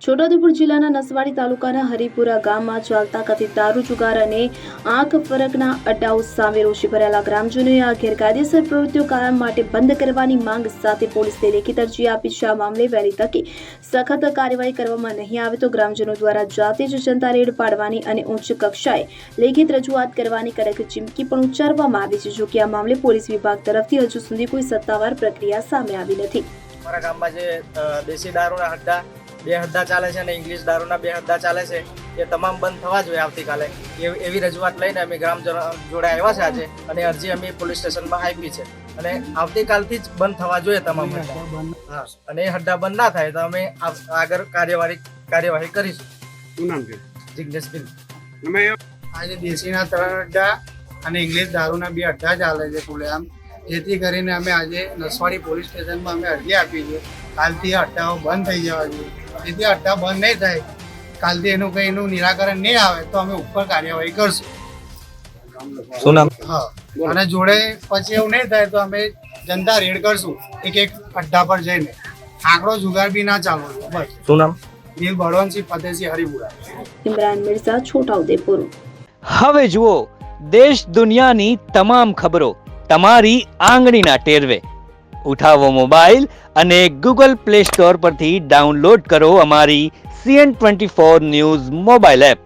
છોટાઉદેપુર જિલ્લાના નસવાડી તાલુકાના હરિપુરા ગામમાં ચાલતા કથિત દારૂ જુગાર અને આંખ ફરકના અડ્ડાઓ સામે રોષે ભરાયેલા ગ્રામજનોએ આ ગેરકાયદેસર પ્રવૃત્તિઓ કાયમ માટે બંધ કરવાની માંગ સાથે પોલીસને લેખિત અરજી આપી છે। આ મામલે વહેલી તકે સખત કાર્યવાહી કરવામાં નહીં આવે તો ગ્રામજનો દ્વારા જાતે જ જનતા રેડ પાડવાની અને ઉચ્ચ કક્ષાએ લેખિત રજૂઆત કરવાની કડક ચીમકી પણ ઉચ્ચારવામાં આવી છે। જો કે આ મામલે પોલીસ વિભાગ તરફથી હજુ સુધી કોઈ સત્તાવાર પ્રક્રિયા સામે આવી નથી। અમારા ગામમાં જે દેશી દારૂના હડ્ડા 2 હડ્ડા ચાલે છે અને ઇંગ્લિશ દારૂના 2 હડ્ડા ચાલે છે એ તમામ બંધ થવા જોઈએ આવતીકાલે એવી રજૂઆત લઈને અમે ગ્રામજનો જોડે આવ્યા છે આજે અને અરજી અમે પોલીસ સ્ટેશનમાં આપી છે અને આવતીકાલથી જ બંધ થવા જોઈએ તમામ હડ્ડા। અને એ હડ્ડા બંધ ના થાય તો અમે આગળ કાર્યવાહી કરીશું। શું નામ છે? જિગ્નેશ બિલ। આજે દેશીના 3 અડ્ડા અને ઇંગ્લિશ દારૂના 2 અડ્ડા ચાલે છે ખુલ્લેઆમ, જેથી કરીને અમે આજે નસવાડી પોલીસ સ્ટેશનમાં અમે અરજી આપી છે। કાલથી અડ્ડાઓ બંધ થઈ જવા જોઈએ, જેથી અડ્ડા બંધ નહીં થાય, કાલથી એનું નિરાકરણ નહીં આવે તો અમે ઉપર કાર્યવાહી કરશું। શું નામ? હા, અને જોડે પછી એવું નહીં થાય તો અમે જનતા રેડ કરશું એક અડ્ડા પર જઈને। આંકડો જુગાર બી ના ચાલવો જોઈએ। બસ। શું નામ? નીલ બળવંતસિંહ ફતેહસિંહ હરિપુરા। ઇમરાન મિર્ઝા, છોટાઉદેપુર। હવે જુઓ દેશ દુનિયાની તમામ ખબરો તમારી આંગળીના ટેરવે। ઉઠાવો મોબાઈલ અને ગૂગલ પ્લે સ્ટોર પરથી ડાઉનલોડ કરો અમારી CN24 ન્યૂઝ મોબાઈલ એપ।